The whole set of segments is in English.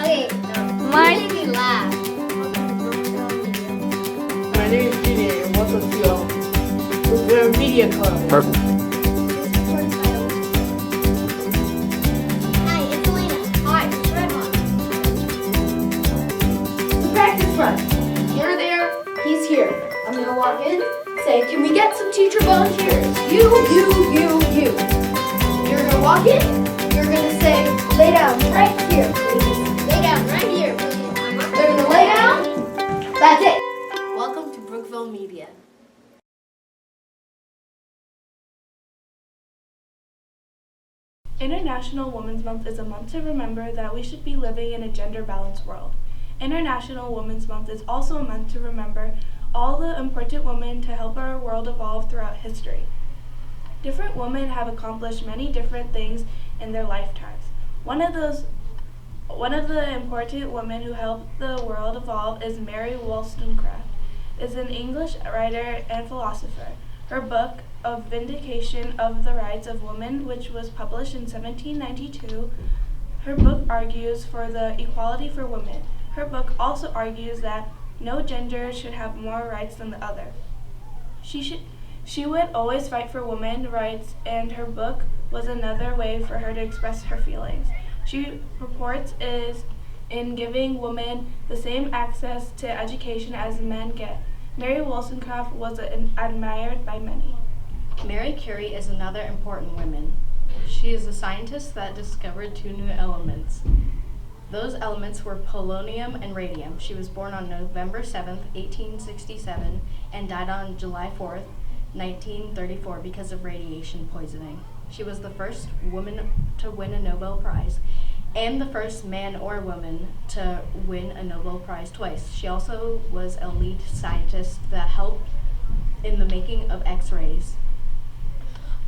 Okay, My you made me laugh. My name is Gina and welcome to Brookvale Media Club. Perfect. Hi, it's Elena. Hi, it's Redmond. The practice run. You're there, he's here. I'm gonna walk in, say, can we get some teacher volunteers? You. You're gonna walk in, you're gonna say, lay down right here, please. Lay down right here, please. They're gonna lay down, that's it. Welcome to Brookvale Media. International Women's Month is a month to remember that we should be living in a gender-balanced world. International Women's Month is also a month to remember all the important women to help our world evolve throughout history. Different women have accomplished many different things in their lifetimes. One of the important women who helped the world evolve is Mary Wollstonecraft, is an English writer and philosopher. Her book of Vindication of the Rights of Women, which was published in 1792, her book argues for the equality for women. Her book also argues that no gender should have more rights than the other. She would always fight for women's rights, and her book was another way for her to express her feelings. She purports is in giving women the same access to education as men get. Mary Wollstonecraft was admired by many. Mary Curie is another important woman. She is a scientist that discovered two new elements. Those elements were polonium and radium. She was born on November 7th, 1867, and died on July 4th, 1934 because of radiation poisoning. She was the first woman to win a Nobel Prize and the first man or woman to win a Nobel Prize twice. She also was a lead scientist that helped in the making of X-rays.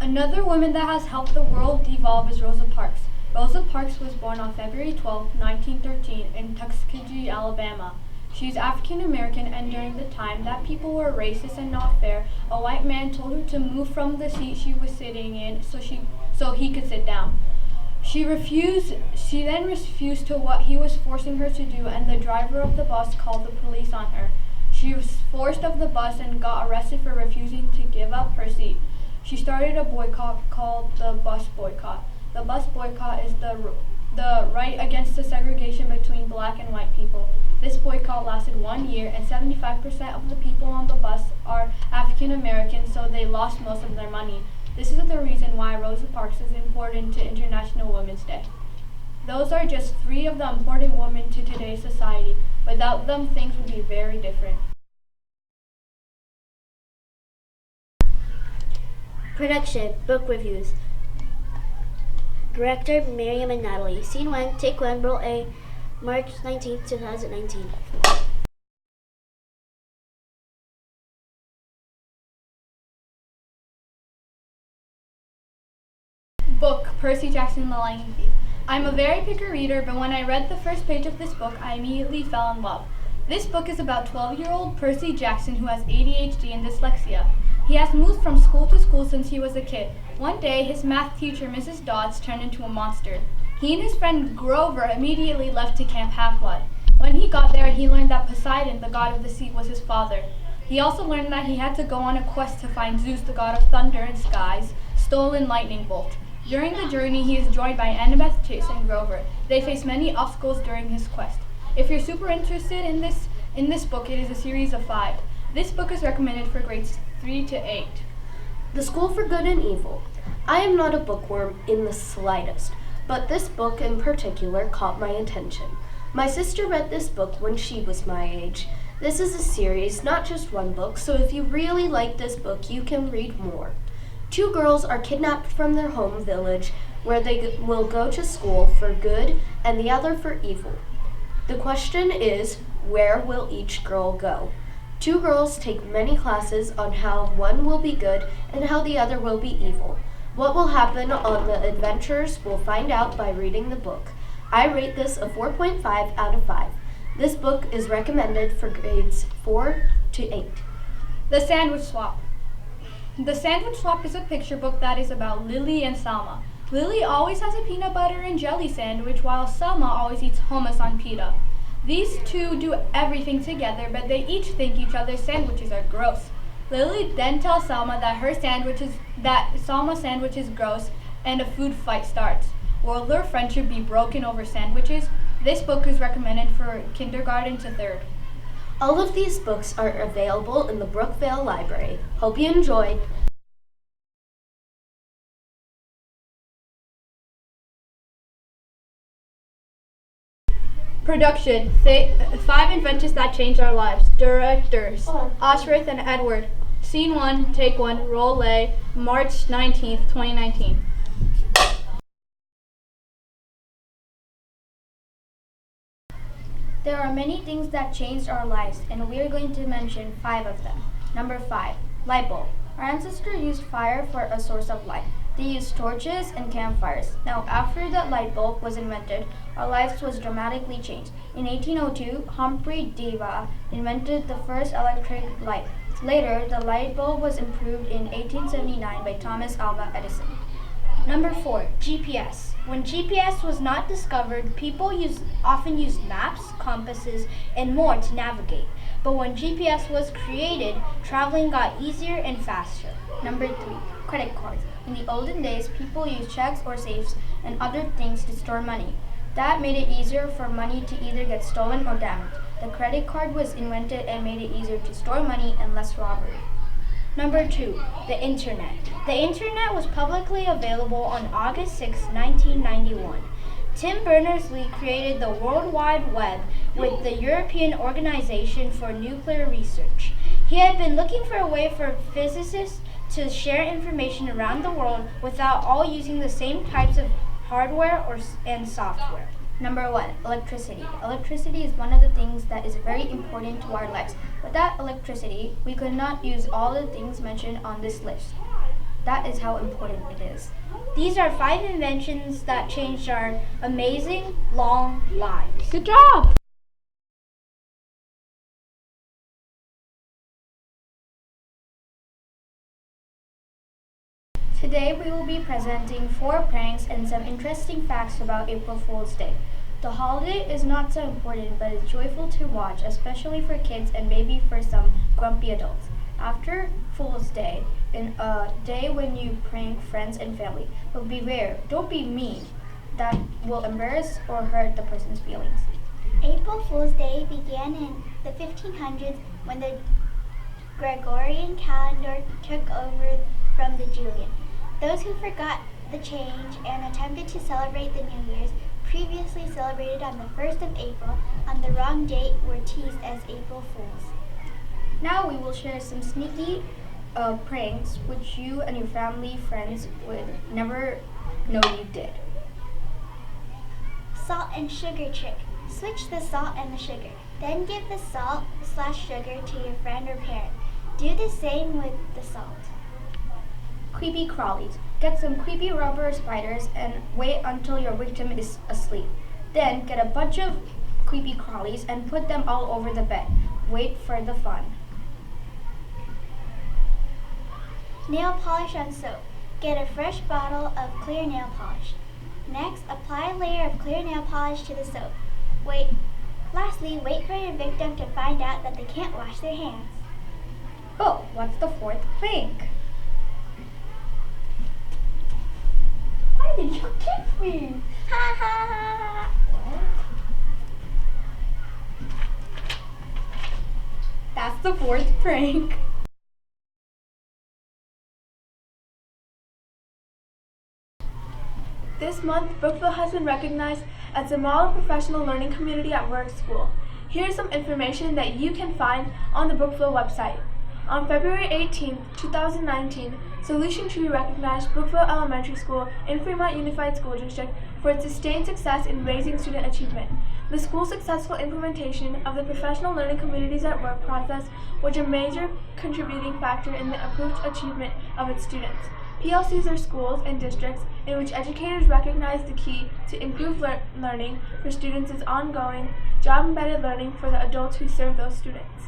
Another woman that has helped the world evolve is Rosa Parks. Rosa Parks was born on February 12, 1913 in Tuskegee, Alabama. She is African American, and during the time that people were racist and not fair, a white man told her to move from the seat she was sitting in so he could sit down. She then refused to what he was forcing her to do, and the driver of the bus called the police on her. She was forced off the bus and got arrested for refusing to give up her seat. She started a boycott called the bus boycott. The bus boycott is the right against the segregation between black and white people. This boycott lasted 1 year, and 75% of the people on the bus are African American, so they lost most of their money. This is the reason why Rosa Parks is important to International Women's Day. Those are just three of the important women to today's society. Without them, things would be very different. Production, book reviews. Director, Miriam and Natalie. Scene 1, Take 1, Role A, March 19, 2019. Book, Percy Jackson and the Lying Thief. I'm a very picky reader, but when I read the first page of this book, I immediately fell in love. This book is about 12-year-old Percy Jackson who has ADHD and dyslexia. He has moved from school to school since he was a kid. One day, his math teacher, Mrs. Dodds, turned into a monster. He and his friend Grover immediately left to Camp Half-Blood. When he got there, he learned that Poseidon, the god of the sea, was his father. He also learned that he had to go on a quest to find Zeus, the god of thunder and skies, stolen lightning bolt. During the journey, he is joined by Annabeth, Chase, and Grover. They face many obstacles during his quest. If you're super interested in this book, it is a series of 5. This book is recommended for grades 3 to 8. The School for Good and Evil. I am not a bookworm in the slightest, but this book in particular caught my attention. My sister read this book when she was my age. This is a series, not just one book, so if you really like this book, you can read more. 2 girls are kidnapped from their home village where they will go to school for good and the other for evil. The question is, where will each girl go? 2 girls take many classes on how one will be good and how the other will be evil. What will happen on the adventures we'll find out by reading the book. I rate this a 4.5 out of 5. This book is recommended for grades 4 to 8. The Sandwich Swap. The Sandwich Swap is a picture book that is about Lily and Salma. Lily always has a peanut butter and jelly sandwich while Selma always eats hummus on pita. These two do everything together, but they each think each other's sandwiches are gross. Lily then tells Selma that Selma's sandwich is gross, and a food fight starts. Will their friendship be broken over sandwiches? This book is recommended for kindergarten to 3rd. All of these books are available in the Brookvale Library. Hope you enjoyed. Production, 5 Inventions that changed our lives. Directors, Osrith and Edward. Scene 1, take 1, roll A, March 19th, 2019. There are many things that changed our lives, and we are going to mention 5 of them. Number 5, light bulb. Our ancestors used fire for a source of light. They used torches and campfires. Now, after the light bulb was invented, our lives was dramatically changed. In 1802, Humphrey Davy invented the first electric light. Later, the light bulb was improved in 1879 by Thomas Alva Edison. Number 4, GPS. When GPS was not discovered, people often used maps, compasses, and more to navigate. But when GPS was created, traveling got easier and faster. Number 3, credit cards. In the olden days, people used checks or safes and other things to store money. That made it easier for money to either get stolen or damaged. The credit card was invented and made it easier to store money and less robbery. Number 2, the Internet. The Internet was publicly available on August 6, 1991. Tim Berners-Lee created the World Wide Web with the European Organization for Nuclear Research. He had been looking for a way for physicists to share information around the world without all using the same types of hardware and software. Number 1, electricity. Electricity is one of the things that is very important to our lives. Without electricity, we could not use all the things mentioned on this list. That is how important it is. These are 5 inventions that changed our amazing, long lives. Good job! Today we will be presenting 4 pranks and some interesting facts about April Fool's Day. The holiday is not so important, but it's joyful to watch, especially for kids and maybe for some grumpy adults. After Fool's Day, in a day when you prank friends and family, but beware, don't be mean. That will embarrass or hurt the person's feelings. April Fool's Day began in the 1500s when the Gregorian calendar took over from the Julian. Those who forgot the change and attempted to celebrate the New Year's previously celebrated on the 1st of April on the wrong date were teased as April Fools. Now we will share some sneaky pranks which you and your family friends would never know you did. Salt and sugar trick. Switch the salt and the sugar. Then give the salt/sugar to your friend or parent. Do the same with the salt. Creepy crawlies. Get some creepy rubber spiders and wait until your victim is asleep. Then get a bunch of creepy crawlies and put them all over the bed. Wait for the fun. Nail polish on soap. Get a fresh bottle of clear nail polish. Next, apply a layer of clear nail polish to the soap. Lastly, wait for your victim to find out that they can't wash their hands. Oh, what's the 4th prank? Why did you kiss me? Ha ha ha! That's the 4th prank. This month, Brookvale has been recognized as a model professional learning community at work school. Here's some information that you can find on the Brookvale website. On February 18, 2019, Solution Tree recognized Brookvale Elementary School in Fremont Unified School District for its sustained success in raising student achievement. The school's successful implementation of the professional learning communities at work process was a major contributing factor in the improved achievement of its students. PLCs are schools and districts in which educators recognize the key to improved learning for students is ongoing, job-embedded learning for the adults who serve those students.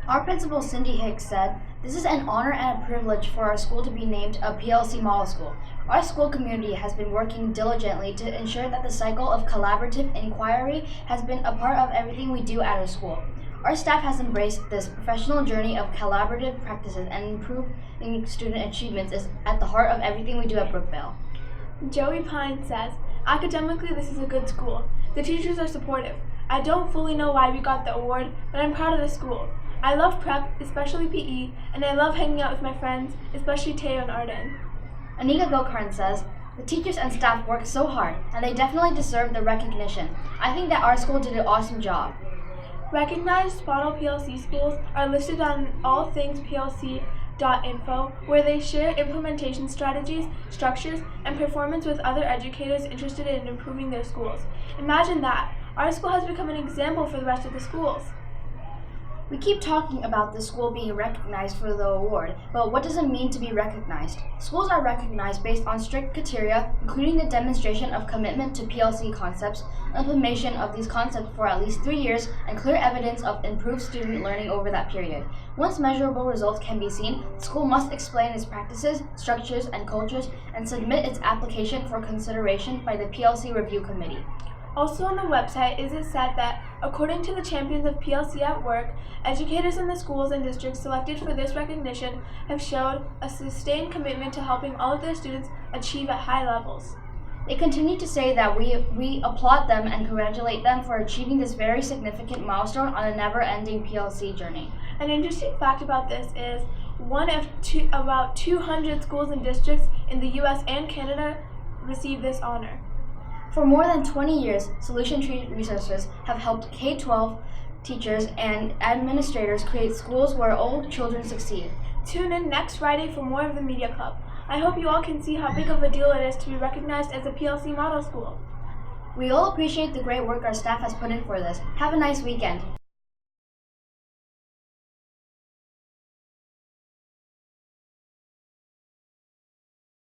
Our principal, Cindy Hicks, said, "This is an honor and a privilege for our school to be named a PLC model school. Our school community has been working diligently to ensure that the cycle of collaborative inquiry has been a part of everything we do at our school. Our staff has embraced this professional journey of collaborative practices, and improving student achievements is at the heart of everything we do at Brookvale." Joey Pine says, "Academically, this is a good school. The teachers are supportive. I don't fully know why we got the award, but I'm proud of the school. I love prep, especially PE, and I love hanging out with my friends, especially Teo and Arden." Anika Gokarn says, "The teachers and staff work so hard, and they definitely deserve the recognition. I think that our school did an awesome job." Recognized model PLC schools are listed on allthingsplc.info, where they share implementation strategies, structures, and performance with other educators interested in improving their schools. Imagine that! Our school has become an example for the rest of the schools. We keep talking about the school being recognized for the award, but what does it mean to be recognized? Schools are recognized based on strict criteria, including the demonstration of commitment to PLC concepts, implementation of these concepts for at least 3 years, and clear evidence of improved student learning over that period. Once measurable results can be seen, the school must explain its practices, structures, and cultures, and submit its application for consideration by the PLC Review Committee. Also on the website is it said that, according to the Champions of PLC at Work, educators in the schools and districts selected for this recognition have showed a sustained commitment to helping all of their students achieve at high levels. They continue to say that we applaud them and congratulate them for achieving this very significant milestone on a never-ending PLC journey. An interesting fact about this is about 200 schools and districts in the US and Canada receive this honor. For more than 20 years, Solution Tree Resources have helped K-12 teachers and administrators create schools where all children succeed. Tune in next Friday for more of the Media Club. I hope you all can see how big of a deal it is to be recognized as a PLC model school. We all appreciate the great work our staff has put in for this. Have a nice weekend.